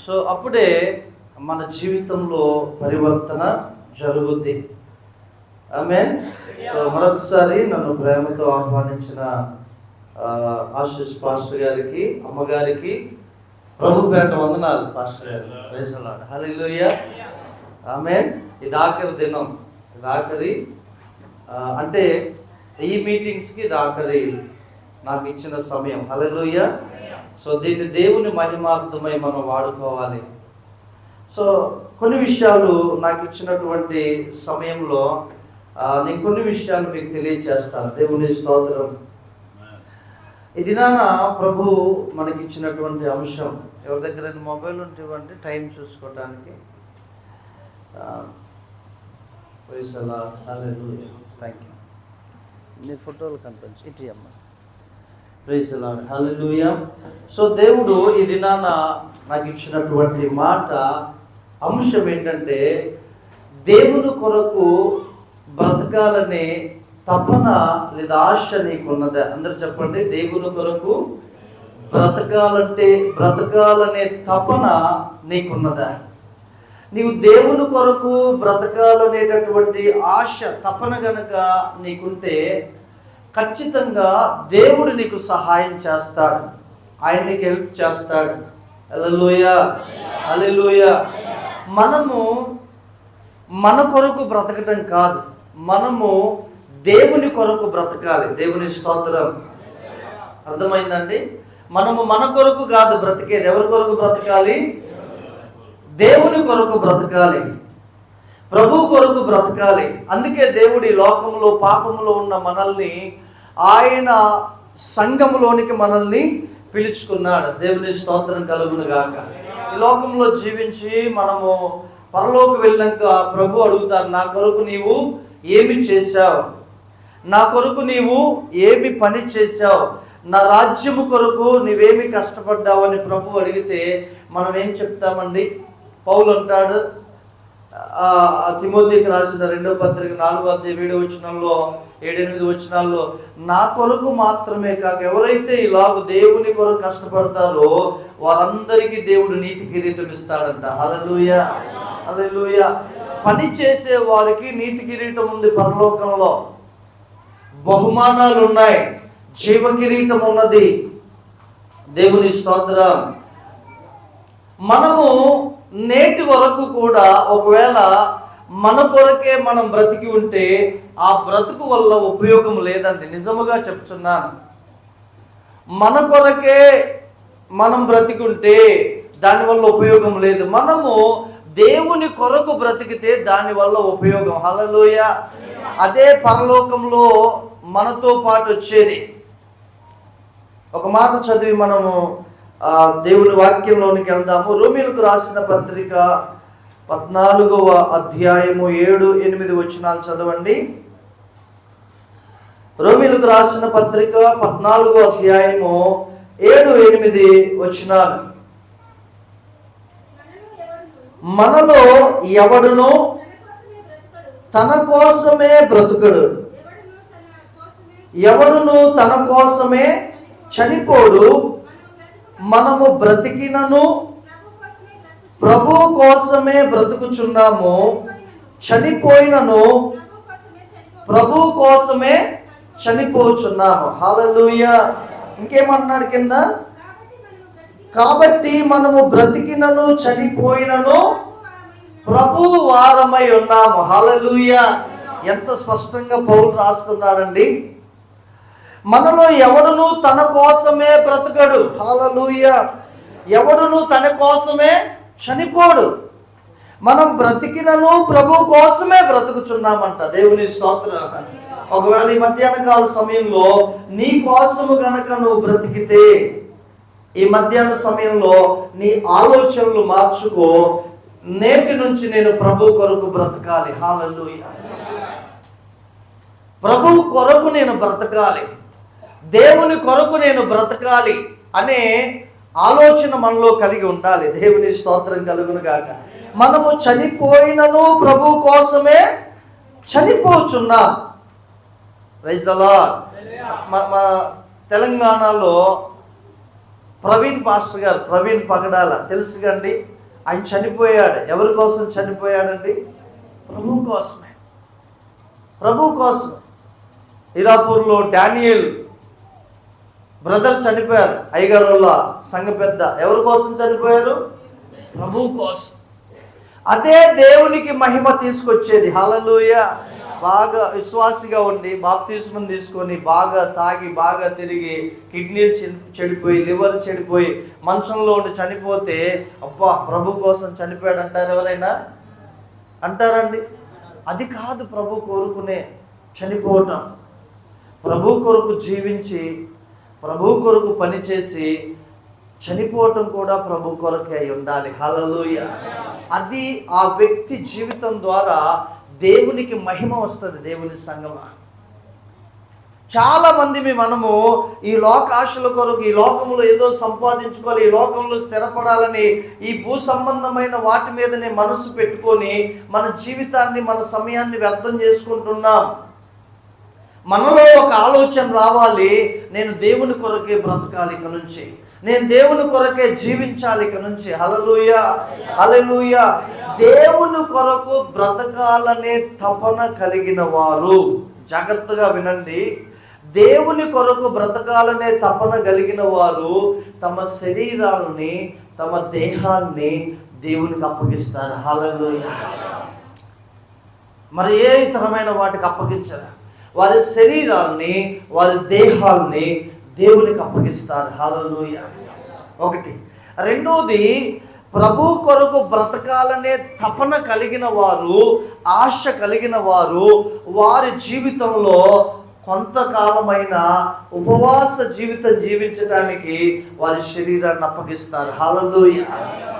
So అప్పుడే మన జీవితంలో పరివర్తన జరుగుద్ది. ఆమేన్. సో మరొకసారి నన్ను ప్రేమతో ఆహ్వానించిన ఆశీష్ పాస్టర్ గారికి, అమ్మగారికి ప్రభుపేట వందనాలు. పాస్టర్ గారు ప్రైజ్ ది లార్డ్. హల్లెలూయా. ఆమేన్. ఇది ఆఖరి దినం, ఇది ఆఖరి అంటే ఈ మీటింగ్స్కి ఇది ఆఖరి నాకు ఇచ్చిన సమయం. హల్లెలూయా. సో దీన్ని దేవుని మహిమార్థమై మనం వాడుకోవాలి. సో కొన్ని విషయాలు నాకు ఇచ్చినటువంటి సమయంలో నేను కొన్ని విషయాలు మీకు తెలియజేస్తాను. దేవుని స్తోత్రం. ఈ దినాన ప్రభు మనకిచ్చినటువంటి అంశం, ఎవరి దగ్గర మొబైల్ ఉంటేవండి టైం చూసుకోవడానికి. Thank you. నీ ఫోటోలు కనిపించి ఇటు అమ్మ. Praise the lord. Hallelujah. So దేవుడు ఈ దినాన నాకు ఇచ్చినటువంటి మాట, అంశం ఏంటంటే దేవుని కొరకు బ్రతకాలనే తపన లేదా ఆశ నీకున్నదా? అందరూ చెప్పండి. దేవుని కొరకు బ్రతకాలనే తపన నీకున్నదా? నీవు దేవుని కొరకు బ్రతకాలనేటటువంటి ఆశ, తపన గనక నీకుంటే ఖచ్చితంగా దేవుడు నీకు సహాయం చేస్తాడు, ఆయన నీకు హెల్ప్ చేస్తాడు. హల్లెలూయా, హల్లెలూయా. మనము మన కొరకు బ్రతకటం కాదు, మనము దేవుని కొరకు బ్రతకాలి. దేవుని స్తోత్రం. అర్థమైందండి? మనము మన కొరకు కాదు బ్రతికేది. ఎవరి కొరకు బ్రతకాలి? దేవుని కొరకు బ్రతకాలి, ప్రభు కొరకు బ్రతకాలి. అందుకే దేవుడి లోకంలో పాపములో ఉన్న మనల్ని ఆయన సంఘములోనికి మనల్ని పిలుచుకున్నాడు. దేవుని స్తోత్రం కలుగును గాక. ఈ లోకంలో జీవించి మనము పరలోకి వెళ్ళాక ప్రభు అడుగుతారు, నా కొరకు నీవు ఏమి చేశావు, నా కొరకు నీవు ఏమి పని చేశావు, నా రాజ్యము కొరకు నీవేమి కష్టపడ్డావు అని ప్రభు అడిగితే మనం ఏం చెప్తామండి? పౌలు అంటాడు తిమోతికి రాసిన 2వ పత్రిక 4వ అధ్యాయం 7వ వచనంలో 7-8 వచనాల్లో, నా కొరకు మాత్రమే కాక ఎవరైతే ఇలాగ దేవుని కొరకు కష్టపడతారో వారందరికీ దేవుడు నీతి కిరీటం ఇస్తాడంట. హల్లెలూయా, హల్లెలూయా. పని చేసే వారికి నీతి కిరీటం ఉంది పరలోకంలో, బహుమానాలు ఉన్నాయి, జీవ కిరీటం ఉన్నది. దేవుని స్తోత్రం. మనము నేటి వరకు కూడా ఒకవేళ మన కొరకే మనం బ్రతికి ఉంటే ఆ బ్రతుకు వల్ల ఉపయోగం లేదండి. నిజముగా చెప్తున్నాను. మన కొరకే మనం బ్రతికుంటే దానివల్ల ఉపయోగం లేదు. మనము దేవుని కొరకు బ్రతికితే దానివల్ల ఉపయోగం. హల్లెలూయా. అదే పరలోకంలో మనతో పాటు వచ్చేది. ఒక మాట చదివి మనము దేవుని వాక్యంలోనికి వెళ్దాము. రోమీయులకు రాసిన పత్రిక 14వ అధ్యాయము 7-8 వచనాలు చదవండి. రోమీయులకు రాసిన పత్రిక 14వ అధ్యాయము 7-8 వచనాలు. మనలో ఎవడును తన కోసమే బ్రతుకడు, ఎవడును తన కోసమే చనిపోడు. మనము బ్రతికినను ప్రభు కోసమే బ్రతుకుచున్నాము, చనిపోయినను ప్రభు కోసమే చనిపోచున్నాము. హల్లెలూయా. ఇంకేమన్నాడు కింద? కాబట్టి మనము బ్రతికినను చనిపోయినను ప్రభు వారమై ఉన్నాము. హల్లెలూయా. ఎంత స్పష్టంగా పౌలు రాస్తున్నాడండి. మనలో ఎవడును తన కోసమే బ్రతకడు. హల్లెలూయా. ఎవడును తన కోసమే చనిపోడు. మనం బ్రతికినను ప్రభు కోసమే బ్రతుకుచున్నామంట. దేవుని స్తోత్రం. ఒకవేళ ఈ మధ్యాహ్న కాల సమయంలో నీ కోసము గనక నువ్వు బ్రతికితే, ఈ మధ్యాహ్న సమయంలో నీ ఆలోచనలు మార్చుకో. నేటి నుంచి నేను ప్రభు కొరకు బ్రతకాలి. హల్లెలూయా. ప్రభు కొరకు నేను బ్రతకాలి, దేవుని కొరకు నేను బ్రతకాలి అనే ఆలోచన మనలో కలిగి ఉండాలి. దేవుని స్తోత్రం కలుగును గాక. మనము చనిపోయినను ప్రభు కోసమే చనిపోచున్నాం. Praise the lord. మా తెలంగాణలో ప్రవీణ్ పాస్టర్ గారు, ప్రవీణ్ పగడాల తెలుసు కండి. ఆయన చనిపోయాడు. ఎవరి కోసం చనిపోయాడండి? ప్రభు కోసమే. ప్రభు కోసం. ఇరాపూర్లో డానియల్ బ్రదర్ చనిపోయారు. అయ్యగారు వాళ్ళ సంఘ పెద్ద. ఎవరి కోసం చనిపోయారు? ప్రభు కోసం. అదే దేవునికి మహిమ తీసుకొచ్చేది. హల్లెలూయా. బాగా విశ్వాసిగా ఉండి బాప్తిస్మం తీసుకొని బాగా తాగి బాగా తిరిగి కిడ్నీలు చెడిపోయి లివర్ చెడిపోయి మంచంలో ఉండి చనిపోతే అబ్బా ప్రభు కోసం చనిపోయాడు అంటారు ఎవరైనా? అంటారండి? అది కాదు ప్రభు కోరుకునే చనిపోవటం. ప్రభు కొరకు జీవించి ప్రభు కొరకు పనిచేసి చనిపోవటం కూడా ప్రభు కొరకే అయి ఉండాలి. హల్లెలూయా. అది ఆ వ్యక్తి జీవితం ద్వారా దేవునికి మహిమ వస్తుంది. దేవుని సంగమా, చాలా మంది మనము ఈ లోకాశల కొరకు ఈ లోకంలో ఏదో సంపాదించుకోవాలి, ఈ లోకంలో స్థిరపడాలని ఈ భూ సంబంధమైన వాటి మీదనే మనసు పెట్టుకొని మన జీవితాన్ని మన సమయాన్ని వ్యర్థం చేసుకుంటున్నాం. మనలో ఒక ఆలోచన రావాలి, నేను దేవుని కొరకే బ్రతకాలి ఇక నుంచి, నేను దేవుని కొరకే జీవించాలి ఇక నుంచి. హల్లెలూయా, హల్లెలూయా. దేవుని కొరకు బ్రతకాలనే తపన కలిగిన వారు, జాగ్రత్తగా వినండి, దేవుని కొరకు బ్రతకాలనే తపన కలిగిన వారు తమ శరీరాలని తమ దేహాన్ని దేవునికి అప్పగిస్తారు. హల్లెలూయా. మరి ఏ ఇతరమైన వాటికి అప్పగించరు. వారి శరీరాల్ని వారి దేహాల్ని దేవునికి అప్పగిస్తారు. హల్లెలూయా. ఒకటి. రెండోది, ప్రభు కొరకు బ్రతకాలనే తపన కలిగిన వారు, ఆశ కలిగిన వారు వారి జీవితంలో కొంతకాలమైన ఉపవాస జీవితం జీవించడానికి వారి శరీరాన్ని అప్పగిస్తారు. హల్లెలూయా.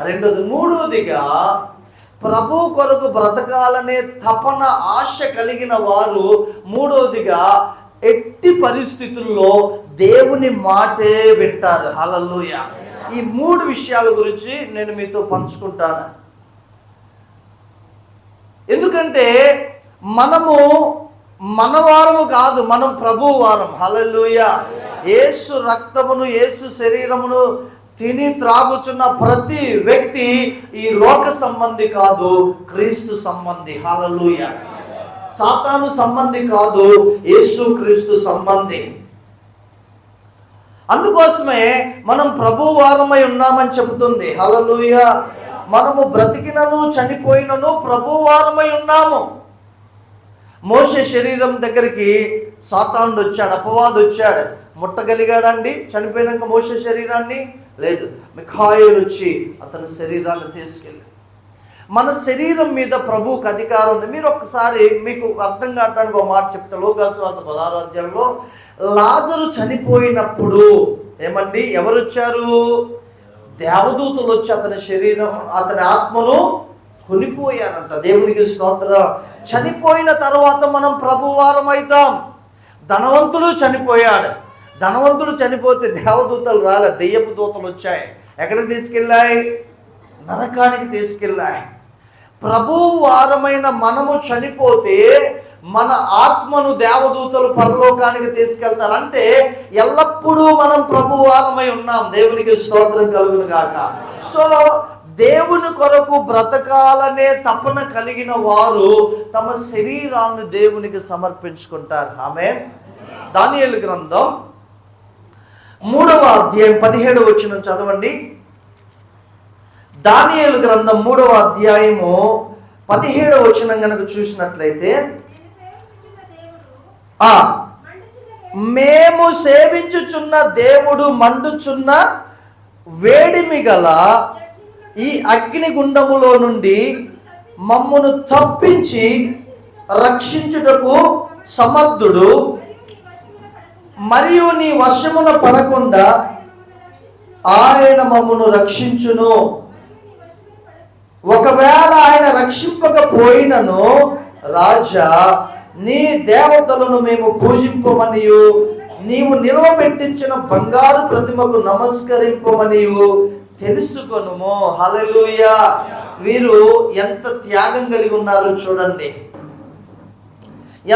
రెండోది. మూడోదిగా, ప్రభు కొరకు బ్రతకాలనే తపన ఆశ కలిగిన వారు మూడోదిగా ఎట్టి పరిస్థితుల్లో దేవుని మాటే వింటారు. హల్లెలూయా. ఈ మూడు విషయాల గురించి నేను మీతో పంచుకుంటాను. ఎందుకంటే మనము మనవారము కాదు, మనం ప్రభు వారం. హల్లెలూయా. యేసు రక్తమును యేసు శరీరమును తిని త్రాగుచున్న ప్రతి వ్యక్తి ఈ లోక సంబంధి కాదు, క్రీస్తు సంబంధి. హల్లెలూయా. సాతాను సంబంధి కాదు, యేసు క్రీస్తు సంబంధి. అందుకోసమే మనం ప్రభు వారమై ఉన్నామని చెబుతుంది. హల్లెలూయా. మనము బ్రతికినను చనిపోయినను ప్రభు వారమై ఉన్నాము. మోషే శరీరం దగ్గరికి సాతానుడు వచ్చాడు, అపవాది వచ్చాడు. ముట్టగలిగాడండి చనిపోయినాక మోషే శరీరాన్ని? లేదు. మిఖాయేలు వచ్చి అతని శరీరాన్ని తీసుకెళ్ళి, మన శరీరం మీద ప్రభువుకు అధికారం ఉంది. మీరు ఒక్కసారి మీకు అర్థం కావడానికి ఒక మాట చెప్తే, లూకాసు వార్త 16వ అధ్యాయంలో లాజరు చనిపోయినప్పుడు ఏమండి ఎవరు వచ్చారు? దేవదూతలు వచ్చి అతని శరీరం అతని ఆత్మను కొనిపోయారంట. దేవునికి స్తోత్రం. చనిపోయిన తర్వాత మనం ప్రభువారం అవుతాం. ధనవంతుడు చనిపోయాడు. ధనవంతుడు చనిపోతే దేవదూతలు రాలే, దెయ్యపు దూతలు వచ్చాయి. ఎక్కడికి తీసుకెళ్ళాయి? నరకానికి తీసుకెళ్ళాయి. ప్రభు వారమైన మనము చనిపోతే మన ఆత్మను దేవదూతలు పరలోకానికి తీసుకెళ్తారు. అంటే ఎల్లప్పుడూ మనం ప్రభు వారమై ఉన్నాం. దేవునికి స్తోత్రం కలుగును గాక. సో దేవుని కొరకు బ్రతకాలనే తపన కలిగిన వారు తమ శరీరాన్ని దేవునికి సమర్పించుకుంటారు. ఆమేన్. దానియేలు గ్రంథం 3వ అధ్యాయం 17వ వచనం చదవండి. దానియేలు గ్రంథం 3వ అధ్యాయము 17వ వచనం గనక చూసినట్లయితే, మేము సేవించుచున్న దేవుడు మండుచున్న వేడిమి గల ఈ అగ్నిగుండములో నుండి మమ్మును తప్పించి రక్షించుటకు సమర్థుడు, మరియు నీ వశమున పడకుండా ఆయన మమ్మును రక్షించును. ఒకవేళ ఆయన రక్షింపకపోయినను రాజా, నీ దేవతలను మేము పూజింపమనియు నీవు నిలవబెట్టించిన బంగారు ప్రతిమకు నమస్కరింపమనియు తెలుసుకొనుము. హల్లెలూయా. వీరు ఎంత త్యాగం కలిగి ఉన్నారో చూడండి,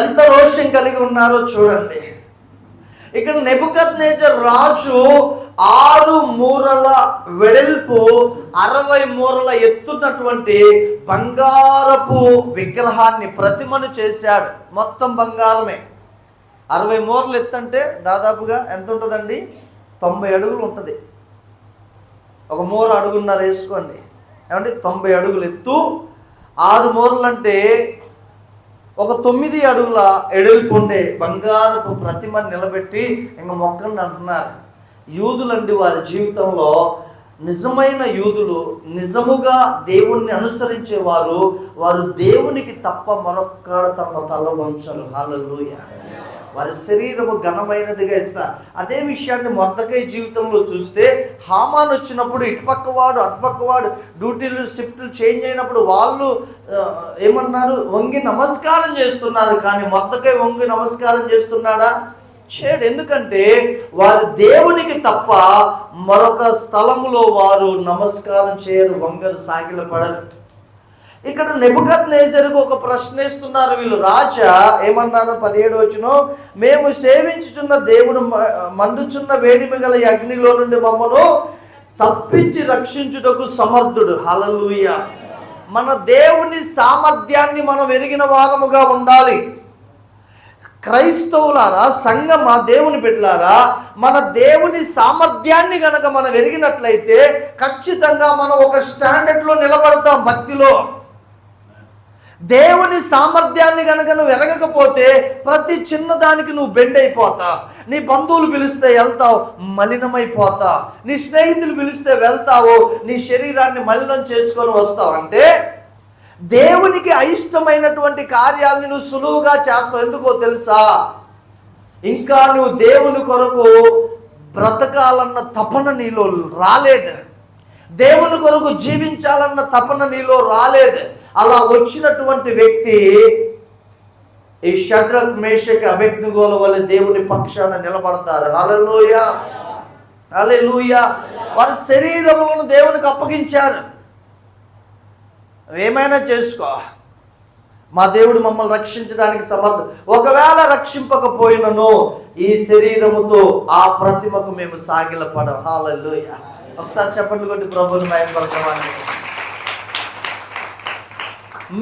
ఎంత రోషం కలిగి ఉన్నారో చూడండి. ఇక్కడ నెబుకద్నెజర్ రాజు 6 మూరల వెడల్పు 60 మూరల ఎత్తున్నటువంటి బంగారపు విగ్రహాన్ని, ప్రతిమను చేశాడు. మొత్తం బంగారమే. 60 మూరలు ఎత్తు అంటే దాదాపుగా ఎంత ఉంటుందండి? 90 అడుగులు ఉంటుంది. ఒక మూర అడుగున్నర వేసుకోండి, ఏమంటే 90 అడుగులు ఎత్తు. 6 మూరలు అంటే ఒక 9 అడుగుల ఎడల్పు ఉండే బంగారపు ప్రతిమను నిలబెట్టి ఇంకా మొక్కండి అంటున్నారు. యూదులండి వారి జీవితంలో నిజమైన యూదులు, నిజముగా దేవుణ్ణి అనుసరించేవారు, వారు దేవునికి తప్ప మరొక్కడ తమ తల వంచరు. హల్లెలూయా. వారి శరీరము ఘనమైనదిగా ఇస్తారు. అదే విషయాన్ని మొర్దెకై జీవితంలో చూస్తే, హామాన్ వచ్చినప్పుడు ఇటుపక్కవాడు అటుపక్కవాడు డ్యూటీలు షిఫ్ట్లు చేంజ్ అయినప్పుడు వాళ్ళు ఏమన్నారు? వంగి నమస్కారం చేస్తున్నారు. కానీ మొర్దెకై వంగి నమస్కారం చేస్తున్నాడా? చేయడు. ఎందుకంటే వారు దేవునికి తప్ప మరొక స్థలములో వారు నమస్కారం చేయరు, వంగరు, సాగిలపడరు. ఇక్కడ నెబుకద్నెజరుకు ఒక ప్రశ్న ఇస్తున్నారు వీళ్ళు. రాజా ఏమన్నారు? 17వ వచనం, మేము సేవించుచున్న దేవుడు మండుచున్న వేడిమి గల అగ్నిలో నుండి మమ్మను తప్పించి రక్షించుటకు సమర్థుడు. హల్లెలూయా. మన దేవుని సామర్థ్యాన్ని మనం ఎరిగిన వారముగా ఉండాలి. క్రైస్తవులారా, సంఘమ, దేవుని బిడ్డలారా, మన దేవుని సామర్థ్యాన్ని గనక మనం ఎరిగినట్లయితే ఖచ్చితంగా మనం ఒక స్టాండర్డ్లో నిలబడతాం భక్తిలో. దేవుని సామర్థ్యాన్ని కనుక నువ్వు ఎరగకపోతే ప్రతి చిన్నదానికి నువ్వు బెండ్ అయిపోతావు. నీ బంధువులు పిలిస్తే వెళ్తావు, మలినమైపోతావు. నీ స్నేహితులు పిలిస్తే వెళ్తావు, నీ శరీరాన్ని మలినం చేసుకొని వస్తావు. అంటే దేవునికి అయిష్టమైనటువంటి కార్యాలని నువ్వు సులువుగా చేస్తావు. ఎందుకో తెలుసా? ఇంకా నువ్వు దేవుని కొరకు బ్రతకాలన్న తపన నీలో రాలేదు. దేవుని కొరకు జీవించాలన్న తపన నీలో రాలేదు. అలా వచ్చినటువంటి వ్యక్తి ఈ షడ్రక్, మేషక్, అబేద్నెగోల వలె దేవుని పక్షాన నిలబడతారు. హల్లెలూయా, హల్లెలూయా. వారి శరీరములను దేవునికి అప్పగించారు. ఏమైనా చేసుకో, మా దేవుడు మమ్మల్ని రక్షించడానికి సమర్థ. ఒకవేళ రక్షింపకపోయినను ఈ శరీరముతో ఆ ప్రతిమకు మేము సాగిలపడం. హల్లెలూయా. ఒకసారి చెప్పండి కొట్టి ప్రభువుని మహిమపరచమని.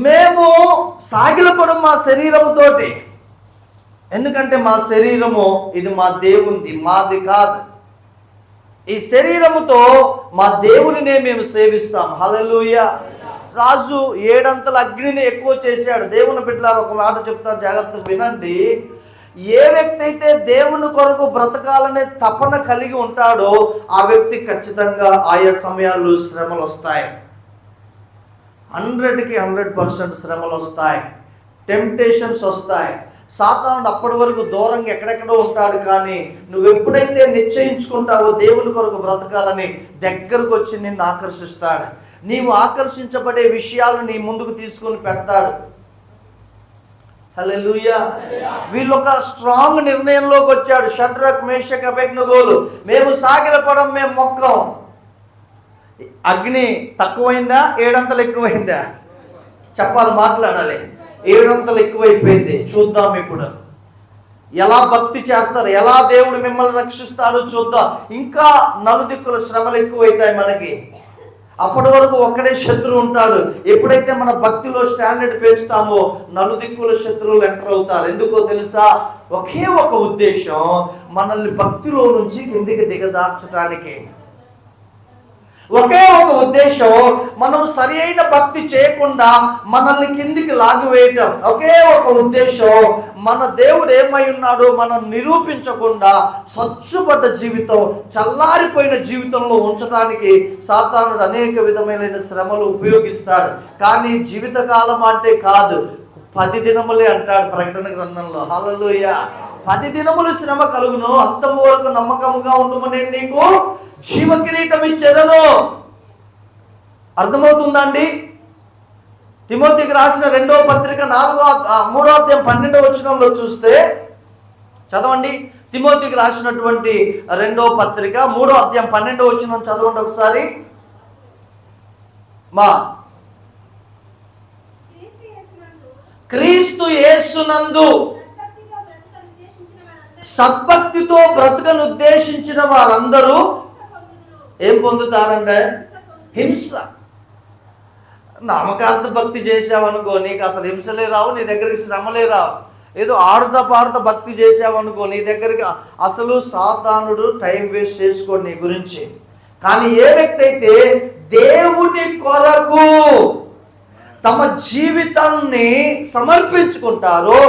మేము సాగిలపడం మా శరీరముతోటి. ఎందుకంటే మా శరీరము ఇది మా దేవునిది, మాది కాదు. ఈ శరీరముతో మా దేవునినే మేము సేవిస్తాం. హల్లెలూయా. రాజు 7 అంతల అగ్నిని ఎక్కువ చేశాడు. దేవుని బిడ్డలారా, ఒక మాట చెప్తాను, జాగ్రత్తగా వినండి. ఏ వ్యక్తి అయితే దేవుని కొరకు బ్రతకాలనే తపన కలిగి ఉంటాడో ఆ వ్యక్తి ఖచ్చితంగా ఆయా సమయాల్లో శ్రమలు వస్తాయి. 100కి 100% శ్రమలు వస్తాయి, టెంప్టేషన్స్ వస్తాయి. సాతానుడు అప్పటి వరకు దూరంగా ఎక్కడెక్కడో ఉంటాడు. కానీ నువ్వు ఎప్పుడైతే నిశ్చయించుకుంటావో దేవుని కొరకు బ్రతకాలని, దగ్గరకు వచ్చి నిన్ను ఆకర్షిస్తాడు. నీవు ఆకర్షించబడే విషయాలు నీ ముందుకు తీసుకొని పెడతాడు. హల్లెలూయా. వీళ్ళొక స్ట్రాంగ్ నిర్ణయంలోకి వచ్చాడు. షడ్రక్, మేషక్, అబేద్నెగోలు, మేము సాగిలపడం, మేము మొక్కం. అగ్ని తక్కువైందా? 7 అంతలు ఎక్కువైందా? చెప్పాలి, మాట్లాడాలి. 7 అంతలు ఎక్కువైపోయింది. చూద్దాం ఇప్పుడు ఎలా భక్తి చేస్తారు, ఎలా దేవుడు మిమ్మల్ని రక్షిస్తాడో చూద్దాం. ఇంకా నలుదిక్కుల శ్రమలు ఎక్కువైతాయి మనకి. అప్పటి వరకు ఒక్కడే శత్రువు ఉంటాడు. ఎప్పుడైతే మన భక్తిలో స్టాండర్డ్ పెంచుతామో నలుదిక్కుల శత్రువులు ఎంటర్ అవుతారు. ఎందుకో తెలుసా? ఒకే ఒక ఉద్దేశం, మనల్ని భక్తిలో నుంచి కిందికి దిగజార్చడానికి. ఒకే ఒక ఉద్దేశం, మనం సరి అయిన భక్తి చేయకుండా మనల్ని కిందికి లాగివేయటం. ఒకే ఒక ఉద్దేశం, మన దేవుడు ఏమై ఉన్నాడో మనం నిరూపించకుండా స్వచ్ఛపడ్డ జీవితం, చల్లారిపోయిన జీవితంలో ఉంచడానికి సాతానుడు అనేక విధమైన శ్రమలు ఉపయోగిస్తాడు. కానీ జీవితకాలం అంటే కాదు, 10 దినములే అంటాడు ప్రకటన గ్రంథంలో. హల్లెలూయా. 10 దినములు శ్రమ కలుగును, అంతము వరకు నమ్మకముగా ఉండుమని నీకు జీవ కిరీటం ఇచ్చేదను. అర్థమవుతుందండి? తిమోతికి రాసిన 2వ పత్రిక 3వ అధ్యాయం 12వ వచనంలో చూస్తే, చదవండి. తిమోతికి రాసినటువంటి 2వ పత్రిక 3వ అధ్యాయం 12వ వచనం చదవండి ఒకసారి. మా క్రీస్తు యేసునందు సద్భక్తితో బ్రతుకను ఉద్దేశించిన వారందరూ ఏం పొందుతారంటే హింస. నామకార్థ భక్తి చేసావనుకో నీకు అసలు హింసలే రావు, నీ దగ్గరికి శ్రమలే రావు. ఏదో ఆడుతా పాడుతా భక్తి చేసావనుకో నీ దగ్గరికి అసలు సాతానుడు టైం వేస్ట్ చేసుకోడు నీ గురించి. కానీ ఏ వ్యక్తి అయితే దేవుని కొరకు తమ జీవితాన్ని సమర్పించుకుంటారో,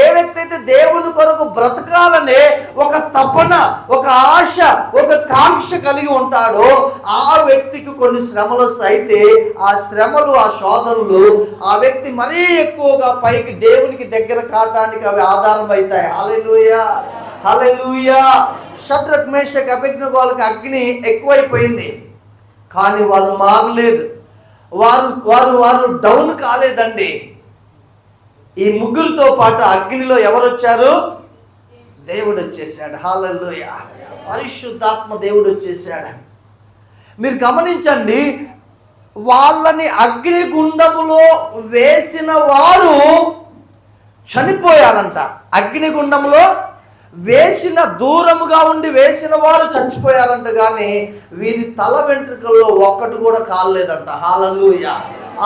ఏ వ్యక్తి అయితే దేవుని కొరకు బ్రతకాలనే ఒక తపన, ఒక ఆశ, ఒక కాంక్ష కలిగి ఉంటాడో ఆ వ్యక్తికి కొన్ని శ్రమలు వస్తాయి. అయితే ఆ శ్రమలు, ఆ శోధనలు ఆ వ్యక్తి మరీ ఎక్కువగా పైకి దేవునికి దగ్గర కావడానికి అవి ఆధారం అవుతాయి. హల్లెలూయా, హల్లెలూయా. షడ్రక్ మేషక్ అబేద్నెగోలకు అగ్ని ఎక్కువైపోయింది, కానీ వాళ్ళు మారలేదు. వారు డౌన్ కాలేదండి. ఈ ముగ్గురితో పాటు అగ్నిలో ఎవరు వచ్చారు? దేవుడు వచ్చేసాడు. హల్లెలూయా, పరిశుద్ధాత్మ దేవుడు వచ్చేసాడు. మీరు గమనించండి, వాళ్ళని అగ్నిగుండములో వేసిన వారు చనిపోయారంట. అగ్నిగుండంలో వేసిన, దూరముగా ఉండి వేసిన వారు చచ్చిపోయారంట, కానీ వీరి తల వెంట్రుకల్లో ఒక్కటి కూడా కాలేదంట. హల్లెలూయా.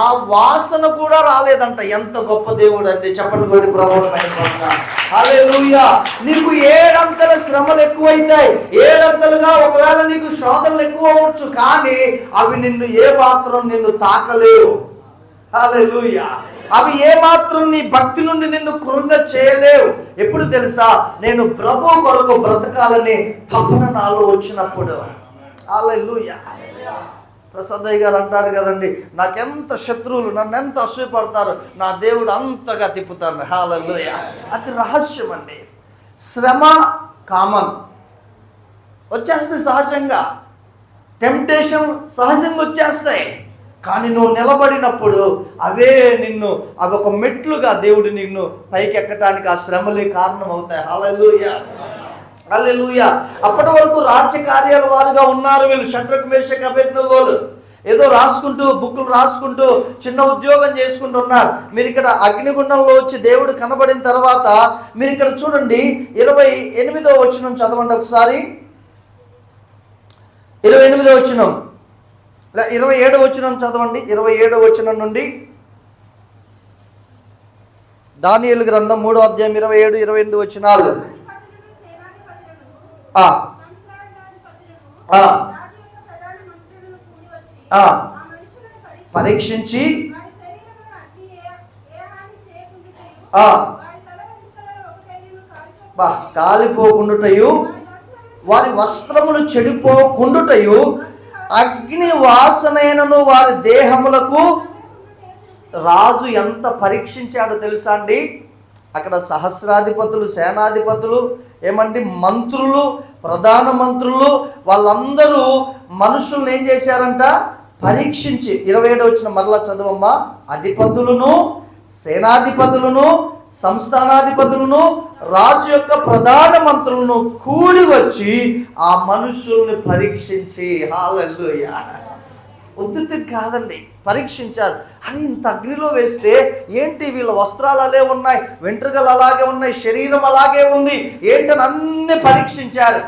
ఆ వాసన కూడా రాలేదంట. ఎంత గొప్ప దేవుడు అండి. చెప్పండి కొద్ది ప్రభువుని మహిమపరుద్దాం. హల్లెలూయా. నీకు 7 అంతల శ్రమలు ఎక్కువైతాయి, 7 అంతలుగా ఒకవేళ నీకు శోధనలు ఎక్కువ అవ్వచ్చు, కానీ అవి నిన్ను ఏమాత్రం నిన్ను తాకలేవు. హల్లెలూయా. అవి ఏమాత్రం నీ భక్తి నుండి నిన్ను కృంగ చేయలేవు. ఎప్పుడు తెలుసా? నేను ప్రభు కొరకు బ్రతకాలని తపన నాలో వచ్చినప్పుడు. హల్లెలూయా. ప్రసాదయ్య గారు అంటారు కదండి, నాకెంత శత్రువులు నన్ను ఎంత అసూయపడతారు, నా దేవుడు అంతగా తిప్పుతాడు. హల్లెలూయా. అది రహస్యం అండి. శ్రమ కామన్ వచ్చేస్తాయి సహజంగా, టెంప్టేషన్ సహజంగా వచ్చేస్తాయి. కానీ నువ్వు నిలబడినప్పుడు అవి ఒక మెట్లుగా దేవుడు నిన్ను పైకి ఎక్కడానికి ఆ శ్రమలే కారణం అవుతాయి. హల్లెలూయా, హల్లెలూయా. అప్పటి వరకు రాజ్య కార్యాల వారుగా ఉన్నారు వీళ్ళు. షడ్రక్ మేషక్ అబేద్నెగోలు ఏదో రాసుకుంటూ, బుక్కులు రాసుకుంటూ, చిన్న ఉద్యోగం చేసుకుంటూ ఉన్నారు. మీరు ఇక్కడ అగ్నిగుండంలో వచ్చి దేవుడు కనబడిన తర్వాత మీరు ఇక్కడ చూడండి, 28వ వచనం చదవండి ఒకసారి. 28వ వచనం, 27వ వచనం చదవండి. 27వ వచనం నుండి దానియేలు గ్రంథం 3వ అధ్యాయం 27, 28 వచనాలు. పరీక్షించి కాలిపోకుండుటయు వారి వస్త్రములు చెడిపోకుండుటయు అగ్ని వాసనైనను వారి దేహములకు. రాజు ఎంత పరీక్షించాడో తెలుసా అండి? అక్కడ సహస్రాధిపతులు, సేనాధిపతులు, ఏమంటే మంత్రులు, ప్రధాన మంత్రులు, వాళ్ళందరూ మనుషులను ఏం చేశారంట? పరీక్షించి. 27వ వచనం మరలా చదవమ్మా. అధిపతులను, సేనాధిపతులను, సంస్థానాధిపతులను, రాజు యొక్క ప్రధాన మంత్రులను కూడి వచ్చి ఆ మనుషుల్ని పరీక్షించి. హల్లెలూయా. ఉత్తుతి కాదండి, పరీక్షించారు. అది ఇంత అగ్నిలో వేస్తే ఏంటి, వీళ్ళ వస్త్రాలు అలాగే ఉన్నాయి, వెంట్రుకలు అలాగే ఉన్నాయి, శరీరం అలాగే ఉంది ఏంటని అన్ని పరీక్షించారు.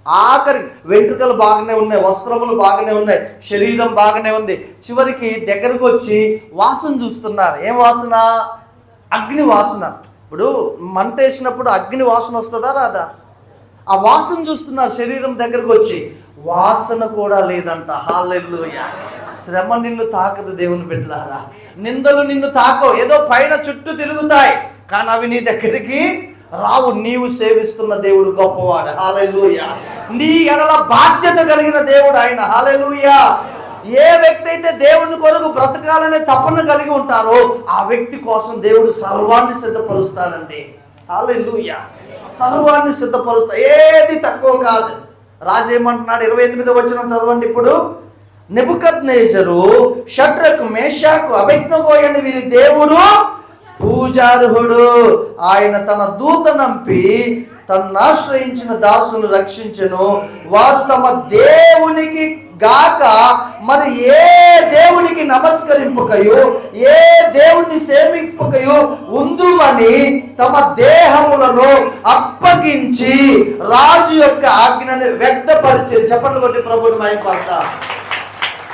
ఆఖరి వెంట్రుకలు బాగానే ఉన్నాయి, వస్త్రములు బాగానే ఉన్నాయి, శరీరం బాగానే ఉంది. చివరికి దగ్గరకు వచ్చి వాసన చూస్తున్నారు. ఏం వాసన? అగ్ని వాసన. ఇప్పుడు మంట వేసినప్పుడు అగ్ని వాసన వస్తుందా రాదా? ఆ వాసన చూస్తున్నారు. శరీరం దగ్గరకు వచ్చి వాసన కూడా లేదంట. హల్లెలూయా. శ్రమ నిన్ను తాకదు దేవుని బిడ్డలారా. నిందలు నిన్ను తాకవు. ఏదో పైన చుట్టూ తిరుగుతాయి, కానీ అవి నీ దగ్గరికి రావు. నీవు సేవిస్తున్న దేవుడు గొప్పవాడు. హల్లెలూయా. నీ ఎడల బాధ్యత కలిగిన దేవుడు ఆయన. హల్లెలూయా. ఏ వ్యక్తి అయితే దేవుని కొరకు బ్రతకాలనే తపన కలిగి ఉంటారో ఆ వ్యక్తి కోసం దేవుడు సర్వాన్ని సిద్ధపరుస్తాడండి. హల్లెలూయా. సర్వాన్ని సిద్ధపరుస్తా, ఏది తక్కువ కాదు. రాజు ఏమంటున్నాడు? 28వ వచనం చదవండి. ఇప్పుడు నెబుకద్నెజరు, షడ్రక్, మేషాకు, అబేద్నెగో అని వీరి దేవుడు పూజార్హుడు. ఆయన తన దూత నంపి తనను ఆశ్రయించిన దాసును రక్షించెను. వారు తమ దేవునికి గాక మరి ఏ దేవునికి దేవునికి నమస్కరింపకయు ఏ దేవుణ్ణి సేవింపకయు ఉందుమని తమ దేహములను అప్పగించి రాజు యొక్క ఆజ్ఞను వ్యక్తపరిచారు. చప్పట్లు కొట్టి ప్రభువుని మహిమపడతా.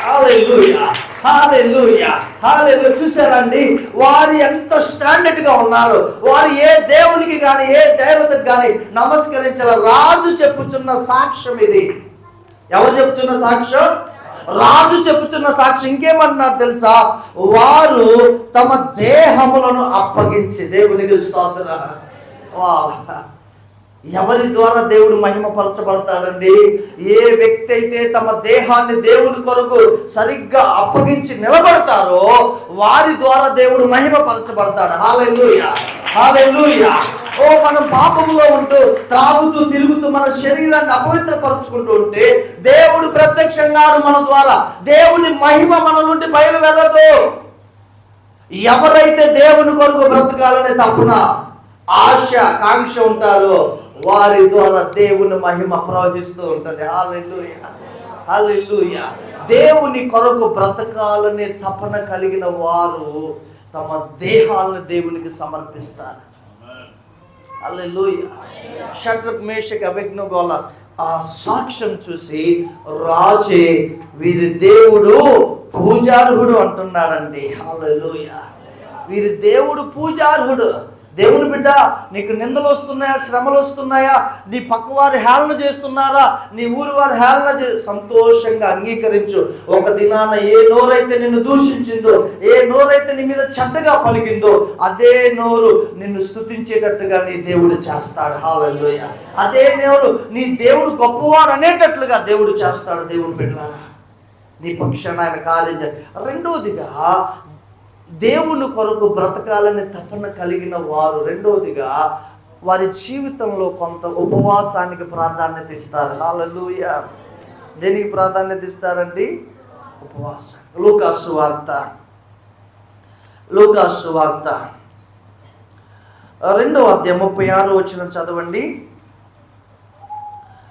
హల్లెలూయా, హల్లెలూయా, హల్లెలూయా. చూసారండి వారు ఎంత స్టాండర్డ్ గా ఉన్నారు. వారు ఏ దేవునికి కానీ ఏ దేవతకు కానీ నమస్కరించాల. రాజు చెప్పుచున్న సాక్ష్యం ఇది. ఎవరు చెప్తున్న సాక్ష్యం? రాజు చెప్పుచున్న సాక్ష్యం. ఇంకేమన్నారు తెలుసా? వారు తమ దేహములను అప్పగించి దేవునికి స్తోత్రం. ఎవరి ద్వారా దేవుడు మహిమపరచబడతాడండి? ఏ వ్యక్తి అయితే తమ దేహాన్ని దేవుని కొరకు సరిగ్గా అప్పగించి నిలబడతారో వారి ద్వారా దేవుడు మహిమపరచబడతాడు. హల్లెలూయా, హల్లెలూయా. మనం పాపంలో ఉంటూ త్రాగుతూ తిరుగుతూ మన శరీరాన్ని అపవిత్రపరచుకుంటూ ఉంటే దేవుడు ప్రత్యక్షంగా మన ద్వారా. దేవుని మహిమ మన నుండి బయలు వెళ్ళదు. ఎవరైతే దేవుని కొరకు బ్రతకాలనే తప్పున ఆశ కాంక్ష ఉంటారో వారి ద్వారా దేవుని మహిమ ప్రవహిస్తూ ఉంటది. హల్లెలూయా, హల్లెలూయా. దేవుని కొరకు బ్రతకాలనే తపన కలిగిన వారు తమ దేహాలను దేవునికి సమర్పిస్తారు. హల్లెలూయా. షడ్రక్ మేషక్ అబేద్నెగోల ఆ సాక్ష్యం చూసి రాజే వీరి దేవుడు పూజార్హుడు అంటున్నాడండి. హల్లెలూయా. వీరి దేవుడు పూజార్హుడు. దేవుని బిడ్డ, నీకు నిందలు వస్తున్నాయా, శ్రమలు వస్తున్నాయా, నీ పక్కవారు హేళన చేస్తున్నారా, నీ ఊరి వారు హేళన సంతోషంగా అంగీకరించు. ఒక దినాన ఏ నోరైతే నిన్ను దూషించిందో, ఏ నోరైతే నీ మీద చెడ్డగా పలికిందో అదే నోరు నిన్ను స్తుతించేటట్టుగా నీ దేవుడు చేస్తాడు. హల్లెలూయా. అదే నోరు నీ దేవుడు గొప్పవాడు అనేటట్లుగా దేవుడు చేస్తాడు. దేవుని బిడ్డలారా, నీ పక్షాన ఆయన కార్యం. రెండవదిగా దేవుని కొరకు బ్రతకాలని తపన కలిగిన వారు రెండవదిగా వారి జీవితంలో కొంత ఉపవాసానికి ప్రాధాన్యత ఇస్తారు. హల్లెలూయా. దేనికి ప్రాధాన్యత ఇస్తారండి? ఉపవాసం. లూకాసు వార్త 2వ అధ్యాయం 36వ వచనం చదవండి.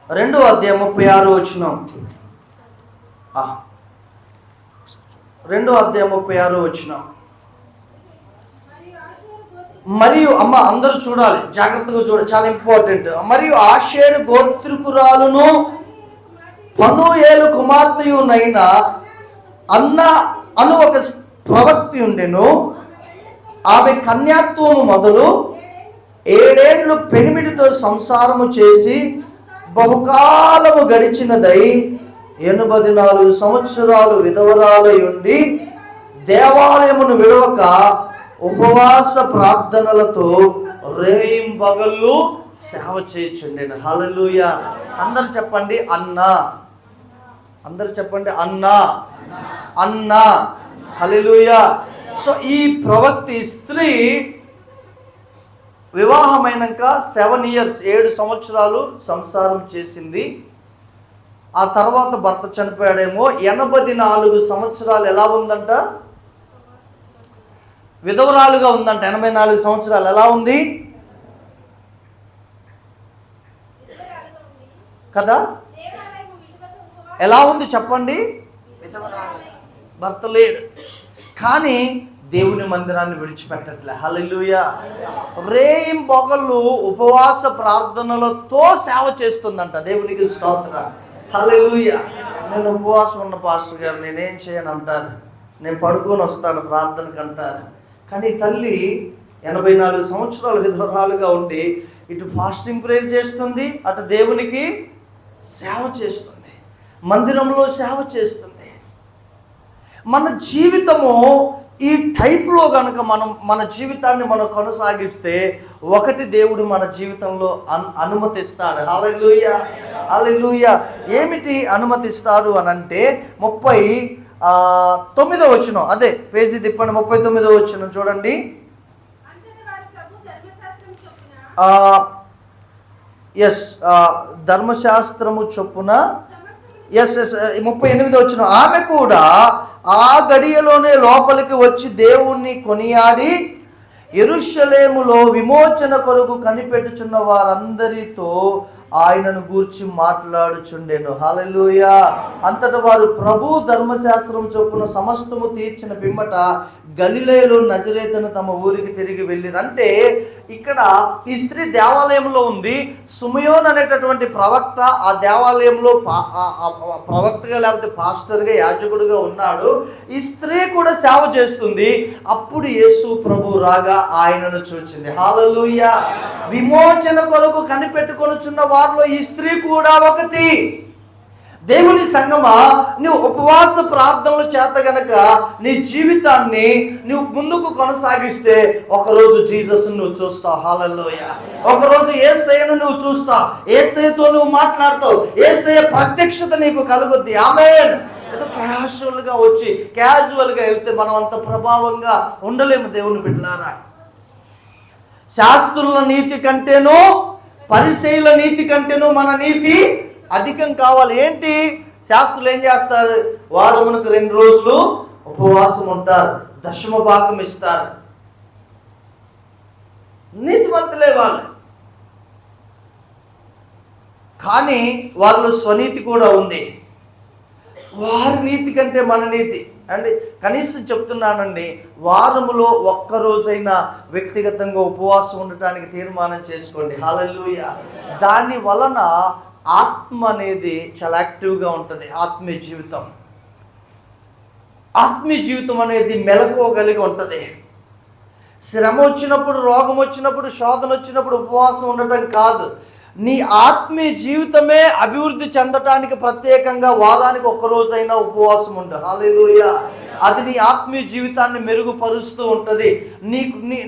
2వ అధ్యాయం 36వ వచనం. 2వ అధ్యాయం 36వ వచనం. మరియు అమ్మ అందరూ చూడాలి, జాగ్రత్తగా చూడాలి, చాలా ఇంపార్టెంట్. మరియు ఆషేరు గోత్రికురాలును పనూయేలు కుమార్తెయునైన అన్న అను ఒక ప్రవక్తి ఉండెను. ఆమె కన్యాత్వము మొదలు 7 ఏళ్ళు పెనిమిటితో సంసారము చేసి బహుకాలము గడిచినదై 84 సంవత్సరాలు విధవరాలై ఉండి దేవాలయమును విడవక ఉపవాస ప్రార్థనలతో రేయింబగళ్ళు సేవ చేయుచుండెను. హల్లెలూయా. అందరు చెప్పండి అన్నా. అందరు చెప్పండి అన్నా, అన్నా. హల్లెలూయా. సో ఈ ప్రవక్తి స్త్రీ వివాహమైనాక 7 years 7 సంవత్సరాలు సంసారం చేసింది. ఆ తర్వాత భర్త చనిపోయాడేమో. 84 సంవత్సరాలు ఎలా ఉందంట? విధవరాలుగా ఉందంట. 84 సంవత్సరాలు ఎలా ఉంది కదా? ఎలా ఉంది చెప్పండి? విధవరాలు. భర్త లేడు కానీ దేవుని మందిరాన్ని విడిచిపెట్టట్లే. హల్లెలూయా. రేయింబగళ్ళు ఉపవాస ప్రార్థనలతో సేవ చేస్తుందంట. దేవునికి స్తోత్రం. హల్లెలూయా. నేను ఉపవాసం ఉన్న పాస్టర్ గారు నేనేం చేయను అంటారు, నేను పడుకొని వస్తాను ప్రార్థనకు అంటారు. కానీ తల్లి 84 సంవత్సరాలు విధవరాలుగా ఉండి ఇటు ఫాస్టింగ్ ప్రేయర్ చేస్తుంది, అటు దేవునికి సేవ చేస్తుంది, మందిరంలో సేవ చేస్తుంది. మన జీవితము ఈ టైప్లో కనుక మన జీవితాన్ని మనం కొనసాగిస్తే ఒకటి దేవుడు మన జీవితంలో అనుమతిస్తాడు. హల్లెలూయా, హల్లెలూయా. ఏమిటి అనుమతిస్తారు అని అంటే 39వ వచనం, అదే పేజీ తిప్పండి, 39వ వచనం చూడండి. ధర్మశాస్త్రము చొప్పున 38వ వచనం. ఆమె కూడా ఆ గడియలోనే లోపలికి వచ్చి దేవుణ్ణి కొనియాడి యెరూషలేములో విమోచన కొరకు కనిపెట్టుచున్న వారందరితో ఆయనను గూర్చి మాట్లాడుచుండెను. హల్లెలూయా. అంతటా వారు ప్రభు ధర్మశాస్త్రం చొప్పున సమస్తము తీర్చిన పిమ్మట గలిలయలో నజరేతును తమ ఊరికి తిరిగి వెళ్ళిరు. అంటే ఇక్కడ ఈ స్త్రీ దేవాలయంలో ఉంది. సుమయోన్ అనేటటువంటి ప్రవక్త ఆ దేవాలయంలో ప్రవక్తగా లేకపోతే పాస్టర్గా యాజకుడుగా ఉన్నాడు. ఈ స్త్రీ కూడా సేవ చేస్తుంది. అప్పుడు యేసు ప్రభు రాగా ఆయనను చూచింది. హల్లెలూయా. విమోచన కొరకు కనిపెట్టుకొనుచున్న వారిలో ఈ స్త్రీ కూడా ఒకటి. దేవుని సంగమా, నువ్వు ఉపవాస ప్రార్థనల చేత గనక నీ జీవితాన్ని నువ్వు ముందుకు కొనసాగిస్తే ఒకరోజు జీసస్ నువ్వు చూస్తావు. హల్లెలూయా. ఒకరోజు యేసయ్యను నువ్వు చూస్తావు. యేసయ్యతో నువ్వు మాట్లాడతావు. యేసయ్య ప్రత్యక్షత నీకు కలుగుద్ది. ఆమేన్. ఏదో క్యాజువల్గా వచ్చి క్యాజువల్గా వెళ్తే మనం అంత ప్రభావంగా ఉండలేము. దేవుని బిడ్డలారా, శాస్త్రుల నీతి కంటేనో పరిసయ్యుల నీతి కంటేనో మన నీతి అధికం కావాలి. ఏంటి? శాస్త్రులు ఏం చేస్తారు? వారమునకు 2 రోజులు ఉపవాసం ఉంటారు, దశమ భాగం ఇస్తారు. నీతిమంతులే వాళ్ళు, కానీ వాళ్ళలో స్వనీతి కూడా ఉంది. వారి నీతి కంటే మన నీతి అండి. కనీసం చెప్తున్నానండి, వారములో ఒక్కరోజైనా వ్యక్తిగతంగా ఉపవాసం ఉండటానికి తీర్మానం చేసుకోండి. హల్లెలూయా. దాని వలన ఆత్మ అనేది చాలా యాక్టివ్గా ఉంటుంది. ఆత్మీయ జీవితం అనేది మెలకువగలిగి ఉంటుంది. శ్రమ వచ్చినప్పుడు, రోగం వచ్చినప్పుడు, శోధన వచ్చినప్పుడు ఉపవాసం ఉండటం కాదు. నీ ఆత్మీయ జీవితమే అభివృద్ధి చెందటానికి ప్రత్యేకంగా వారానికి 1 రోజైనా ఉపవాసం ఉండు. హల్లెలూయా. అది నీ ఆత్మీయ జీవితాన్ని మెరుగుపరుస్తూ ఉంటుంది.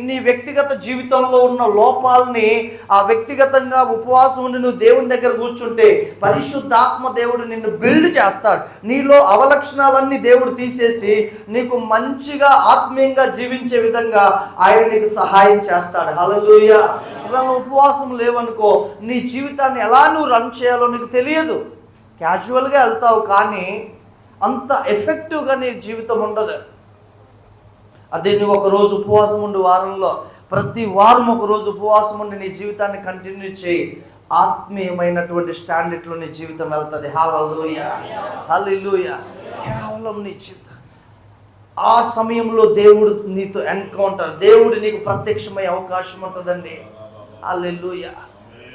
నీ వ్యక్తిగత జీవితంలో ఉన్న లోపాలని ఆ వ్యక్తిగతంగా ఉపవాసం ఉండి నువ్వు దేవుని దగ్గర కూర్చుంటే పరిశుద్ధాత్మ దేవుడు నిన్ను బిల్డ్ చేస్తాడు. నీలో అవలక్షణాలన్నీ దేవుడు తీసేసి నీకు మంచిగా ఆత్మీయంగా జీవించే విధంగా ఆయన నీకు సహాయం చేస్తాడు. హల్లెలూయా. ఇవాళ ఉపవాసం లేవనుకో, నీ జీవితాన్ని ఎలా నువ్వు రన్ చేయాలో నీకు తెలియదు. క్యాజువల్గా వెళ్తావు, కానీ అంత ఎఫెక్టివ్గా నీ జీవితం ఉండదు. అదే నువ్వు 1 రోజు ఉపవాసం ఉండి వారంలో, ప్రతి వారం 1 రోజు ఉపవాసం ఉండి నీ జీవితాన్ని కంటిన్యూ చేయి. ఆత్మీయమైనటువంటి స్టాండర్డ్లో నీ జీవితం వెళ్తుంది. హల్లెలూయా. హల్లెలూయా. కేవలం నీ జీవితం, ఆ సమయంలో దేవుడు నీతో ఎన్కౌంటర్, దేవుడు నీకు ప్రత్యక్షమయ్యే అవకాశం ఉంటుందండి. హల్లెలూయా.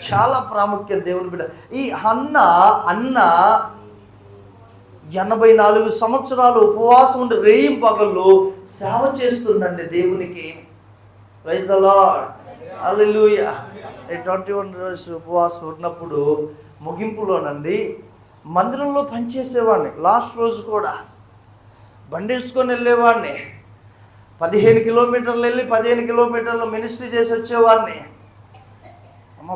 చాలా ప్రాముఖ్యం దేవుని బిడ్డ. ఈ అన్న 84 సంవత్సరాలు ఉపవాసం ఉండి రేయింపగళ్ళు సేవ చేస్తుందండి దేవునికి. Praise the lord. హల్లెలూయా. 21 రోజు ఉపవాసం ఉన్నప్పుడు ముగింపులోనండి మందిరంలో పనిచేసేవాడిని. లాస్ట్ రోజు కూడా బండి వేసుకొని వెళ్ళేవాడిని. 15 కిలోమీటర్లు వెళ్ళి 15 కిలోమీటర్లు మినిస్ట్రీ చేసి వచ్చేవాడిని.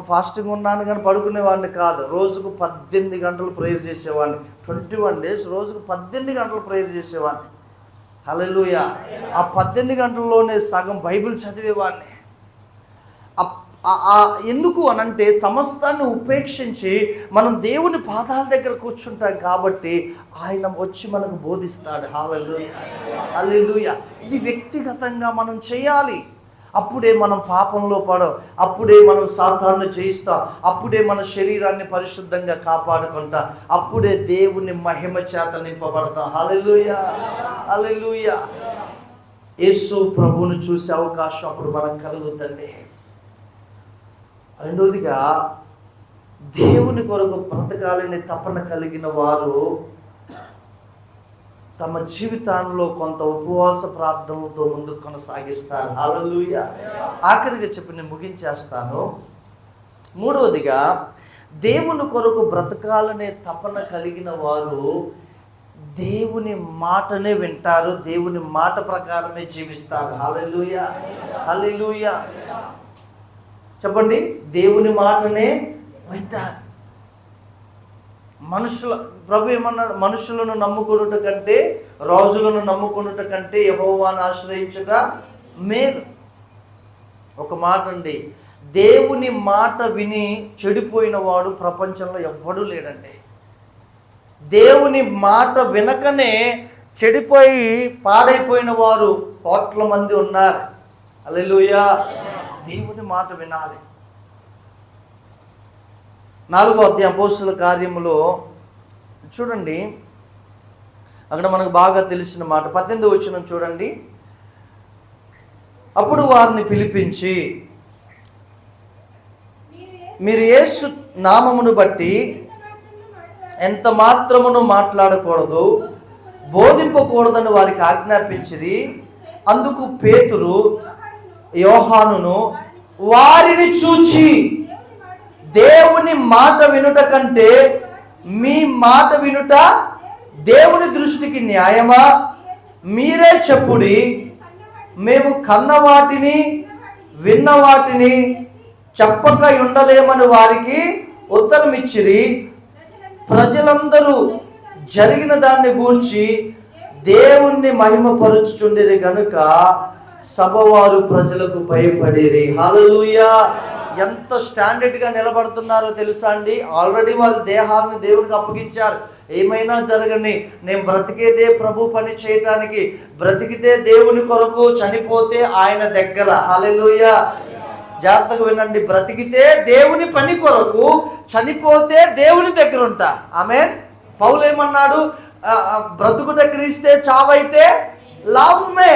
ఫాస్టింగ్ ఉన్నాను కానీ పడుకునేవాడిని కాదు. రోజుకు 18 గంటలు ప్రేయర్ చేసేవాడిని. 21 days రోజుకు 18 గంటలు ప్రేయర్ చేసేవాడిని. హల్లెలూయా. ఆ 18 గంటల్లోనే సగం బైబిల్ చదివేవాడిని. ఎందుకు అనంటే సమస్తాన్ని ఉపేక్షించి మనం దేవుని పాదాల దగ్గర కూర్చుంటాం కాబట్టి ఆయన వచ్చి మనకు బోధిస్తాడు. హల్లెలూయా. హల్లెలూయా. ఇది వ్యక్తిగతంగా మనం చేయాలి. అప్పుడే మనం పాపంలో పడం, అప్పుడే మనం సాతాను జయిస్తాం, అప్పుడే మన శరీరాన్ని పరిశుద్ధంగా కాపాడుకుంటాం, అప్పుడే దేవుని మహిమ చేత నింపబడతాం. హల్లెలూయా. హల్లెలూయా. యేసు ప్రభువును చూసే అవకాశం అప్పుడు మనకు కలుగుతుంది. రెండోదిగా, దేవుని కొరకు బ్రతకాలని తపన కలిగిన వారు తమ జీవితాల్లో కొంత ఉపవాస ప్రార్థనలతో ముందుకు కొనసాగిస్తారు. హల్లెలూయా. ఆఖరిగా చెప్పి నేను ముగించేస్తాను. మూడవదిగా, దేవుని కొరకు బ్రతకాలనే తపన కలిగిన వారు దేవుని మాటనే వింటారు, దేవుని మాట ప్రకారమే జీవిస్తారు. హల్లెలూయా. హల్లెలూయా. చెప్పండి. దేవుని మాటనే వింటారు. ప్రభు ఏమన్నాడు? మనుషులను నమ్ముకొనుట కంటే, రాజులను నమ్ముకొనుట కంటే యెహోవాను ఆశ్రయించుట మేలు. ఒక మాట అండి, దేవుని మాట విని చెడిపోయిన వాడు ప్రపంచంలో ఎవ్వడూ లేడండి. దేవుని మాట వినకనే చెడిపోయి పాడైపోయిన వారు కోట్ల మంది ఉన్నారు. హల్లెలూయా. దేవుని మాట వినాలి. 4వ అధ్యాయం అపోస్తలుల కార్యములో చూడండి, అక్కడ మనకు బాగా తెలిసిన మాట 18వ వచనం చూడండి. అప్పుడు వారిని పిలిపించి, మీరు యేసు నామమును బట్టి ఎంత మాత్రమును మాట్లాడకూడదు, బోధింపకూడదని వారికి ఆజ్ఞాపించిరి. అందుకు పేతురు యోహానును వారిని చూచి, దేవుని మాట వినుట కంటే మీ మాట వినుట దేవుని దృష్టికి న్యాయమా? మీరే చెప్పుడి. మేము కన్న వాటిని విన్న వాటిని చెప్పక ఉండలేమని వారికి ఉత్తరం ఇచ్చిరి. ప్రజలందరూ జరిగిన దాన్ని గూర్చి దేవుణ్ణి మహిమపరుచుచుండిరి గనుక సభవారు ప్రజలకు భయపడిరి. హల్లెలూయా! ఎంత స్టాండర్డ్గా నిలబడుతున్నారో తెలుసా అండి. ఆల్రెడీ వారి దేహాన్ని దేవుడికి అప్పగించారు. ఏమైనా జరగని, నేను బ్రతికేదే ప్రభు పని చేయటానికి, బ్రతికితే దేవుని కొరకు, చనిపోతే ఆయన దగ్గర. హల్లెలూయా! జాగ్రత్తగా వినండి, బ్రతికితే దేవుని పని కొరకు, చనిపోతే దేవుని దగ్గర ఉంటా. ఆమేన్. పౌలు ఏమన్నాడు? బ్రతుకుట క్రీస్తే, చావైతే లాభమే.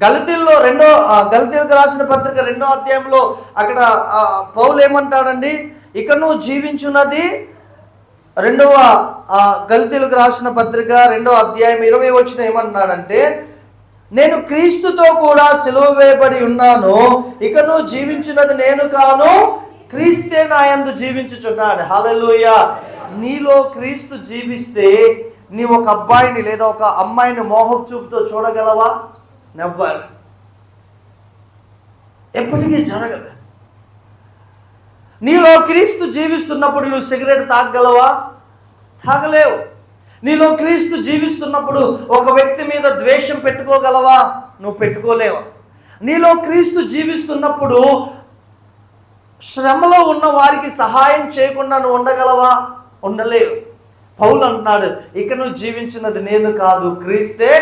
గలతీయులకు రాసిన పత్రిక 2వ అధ్యాయంలో అక్కడ పౌలు ఏమంటాడండి? ఇక నువ్వు జీవించున్నది, గలతీయులకు రాసిన పత్రిక 2వ అధ్యాయం 20వ వచనం ఏమన్నాడంటే, నేను క్రీస్తుతో కూడా సిలువ వేయబడి ఉన్నాను, ఇక నువ్వు జీవించున్నది నేను కాను, క్రీస్తే నా యందు జీవించుచున్నాడు. హల్లెలూయా! నీలో క్రీస్తు జీవిస్తే నీ ఒక అబ్బాయిని లేదా ఒక అమ్మాయిని మోహపు చూపుతో చూడగలవా? నెవ్వర్. ఎప్పటికీ జరగదు. నీలో క్రీస్తు జీవిస్తున్నప్పుడు నువ్వు సిగరెట్ తాగగలవా? తాగలేవు. నీలో క్రీస్తు జీవిస్తున్నప్పుడు ఒక వ్యక్తి మీద ద్వేషం పెట్టుకోగలవా? నువ్వు పెట్టుకోలేవు. నీలో క్రీస్తు జీవిస్తున్నప్పుడు శ్రమలో ఉన్న వారికి సహాయం చేయకుండా నువ్వు ఉండగలవా? ఉండలేవు. పౌలు అంటున్నాడు, ఇక నువ్వు జీవించినది నేను కాదు, క్రీస్తే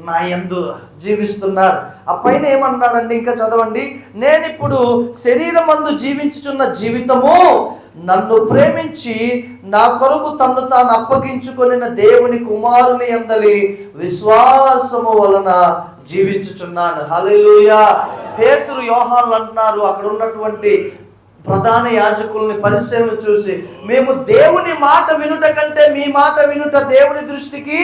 నా యందు జీవిస్తున్నాడు. ఆ పైన ఏమన్నాడండి? ఇంకా చదవండి. నేనిప్పుడు శరీరమందు జీవించుచున్న జీవితము నన్ను ప్రేమించి నా కొరకు తన్ను తాను అప్పగించుకొనిన దేవుని కుమారుని యందలి విశ్వాసము వలన జీవించుచున్నాను. హల్లెలూయా! పేతురు యోహాను అంటున్నారు, అక్కడ ఉన్నటువంటి ప్రధాన యాజకుల్ని, పరిశీలన చూసి, మేము దేవుని మాట వినుట కంటే మీ మాట వినుట దేవుని దృష్టికి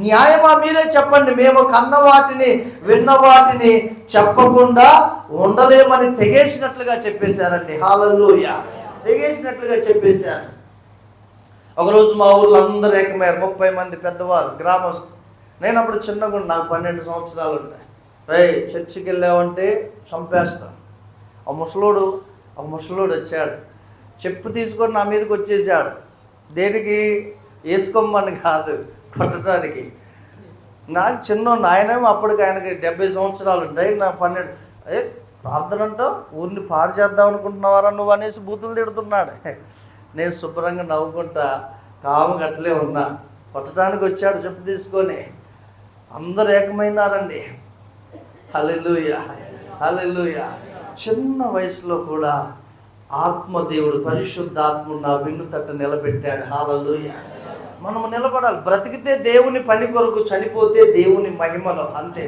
న్యాయమా? మీరే చెప్పండి. మేము కన్న వాటిని విన్న వాటిని చెప్పకుండా ఉండలేమని తెగేసినట్లుగా చెప్పేశారండి. హల్లెలూయా! తెగేసినట్లుగా చెప్పేశారు. ఒకరోజు మా ఊర్లో అందరూ ఏకమయ్యారు, 30 మంది పెద్దవారు, గ్రామస్తులు. నేను అప్పుడు చిన్నగా, నాకు 12 సంవత్సరాలు ఉంటాయి. చర్చికి వెళ్ళామంటే చంపేస్తాం. ఒక ముసలోడు వచ్చాడు, చెప్పు తీసుకొని నా మీదకి వచ్చేసాడు. దేనికి? వేసుకోమని కాదు, కొట్టడానికి. నాకు చిన్న నాయనేమో అప్పటికి ఆయనకి 70 సంవత్సరాలు ఉంటాయి, నా 12. ప్రార్థన అంటావు, ఊరిని పాడు చేద్దాం అనుకుంటున్నావారా నువ్వు అనేసి బూతులు తిడుతున్నాడు. నేను శుభ్రంగా నవ్వుకుంటా కాముగా అట్లే ఉన్నా. కొట్టడానికి వచ్చాడు చెప్పు తీసుకొని. అందరూ ఏకమైనారండి. హల్లెలూయా! హల్లెలూయా! చిన్న వయసులో కూడా ఆత్మదేవుడు, పరిశుద్ధాత్మ నా విన్ను తట్ట నిలబెట్టాడు. హల్లెలూయా! మనము నిలబడాలి. బ్రతికితే దేవుని పని కొరకు, చనిపోతే దేవుని మహిమలో. అంతే.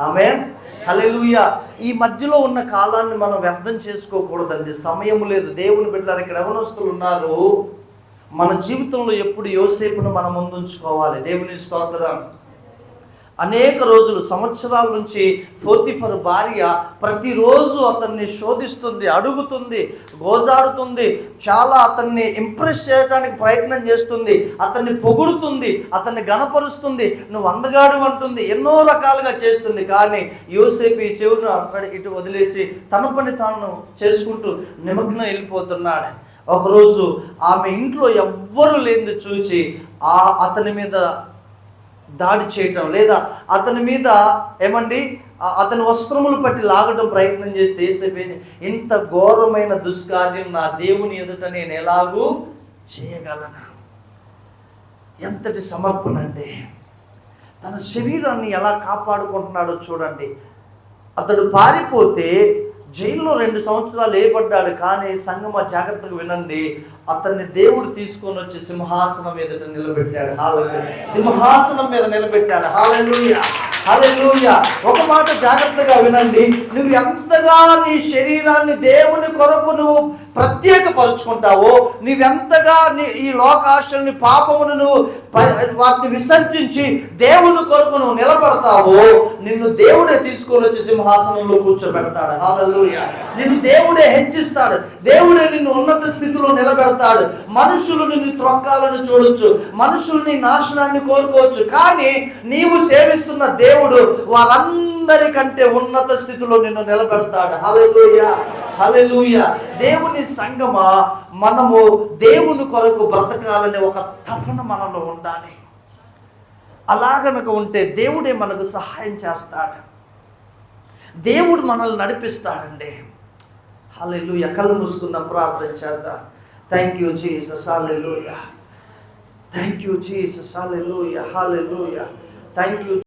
ఆమేన్. హల్లెలూయా! ఈ మధ్యలో ఉన్న కాలాన్ని మనం వ్యర్థం చేసుకోకూడదండి. సమయం లేదు. దేవుని బిడ్డలారా, ఇక్కడ యవనస్తులు ఉన్నారు. మన జీవితంలో ఎప్పుడు యోసేపును మనం ముందుంచుకోవాలి. దేవుని స్తోత్రం. అనేక రోజులు, సంవత్సరాల నుంచి పోతీఫరు భార్య ప్రతిరోజు అతన్ని శోధిస్తుంది, అడుగుతుంది, గోజాడుతుంది, చాలా అతన్ని ఇంప్రెస్ చేయడానికి ప్రయత్నం చేస్తుంది, అతన్ని పొగుడుతుంది, అతన్ని గణపరుస్తుంది, నువ్వు అందగాడు అంటుంది, ఎన్నో రకాలుగా చేస్తుంది. కానీ యోసేపు ఈ చెవును అక్కడ ఇటు వదిలేసి తన పని తాను చేసుకుంటూ నిమగ్నం వెళ్ళిపోతున్నాడు. ఒకరోజు ఆమె ఇంట్లో ఎవ్వరూ లేనిది చూసి అతని మీద దాడి చేయటం, లేదా అతని మీద అతని వస్త్రములు పట్టి లాగడం ప్రయత్నం చేస్తే యేసేపు, ఇంత ఘోరమైన దుష్కార్యం నా దేవుని ఎదుట నేను ఎలాగూ చేయగలను? ఎంతటి సమర్పణ అండి! తన శరీరాన్ని ఎలా కాపాడుకుంటున్నాడో చూడండి. అతడు పారిపోతే జైల్లో 2 సంవత్సరాలు వేయబడ్డాడు. కానీ సంగమా జాగ్రత్తగా వినండి, అతన్ని దేవుడు తీసుకొని వచ్చి సింహాసనం ఎదుట నిలబెట్టాడు. హల్లెలూయా. సింహాసనం మీద నిలబెట్టాడు. హల్లెలూయా, హల్లెలూయా. ఒక మాట జాగ్రత్తగా వినండి, నువ్వు ఎంతగా నీ శరీరాన్ని దేవుని కొరకు నువ్వు ప్రత్యేకపరుచుకుంటావో, నువ్వెంతగా ఈ లోకాశల్ని పాపమును నువ్వు వాటిని విసర్జించి దేవుని కొరకు నువ్వు నిలబడతావో, నిన్ను దేవుడే తీసుకొని వచ్చి సింహాసనంలో కూర్చోబెడతాడు. హల్లెలూయా. నిన్ను దేవుడే హెచ్చిస్తాడు. దేవుడే నిన్ను ఉన్నత స్థితిలో నిలబెడతాడు. మనుషులు నిన్ను త్రొక్కాలని చూడొచ్చు, మనుషులు నీ నాశనాన్ని కోరుకోవచ్చు, కానీ నీవు సేవిస్తున్న దేవుడు వారందరికంటే ఉన్నత స్థితిలో నిన్ను నిలబెడతాడు. హల్లెలూయా, హల్లెలూయా. దేవుని సంగమా, మనము దేవుని కొరకు బ్రతకాలనే ఒక తపన మనలో ఉండాలి. అలా గనుక ఉంటే దేవుడే మనకు సహాయం చేస్తాడు, దేవుడు మనల్ని నడిపిస్తాడండి. హల్లెలూయా. కళ్ళు మూసుకుందాం, ప్రార్థన చేద్దాం. Thank you Jesus. Hallelujah. Thank you Jesus. Hallelujah, hallelujah. Thank you.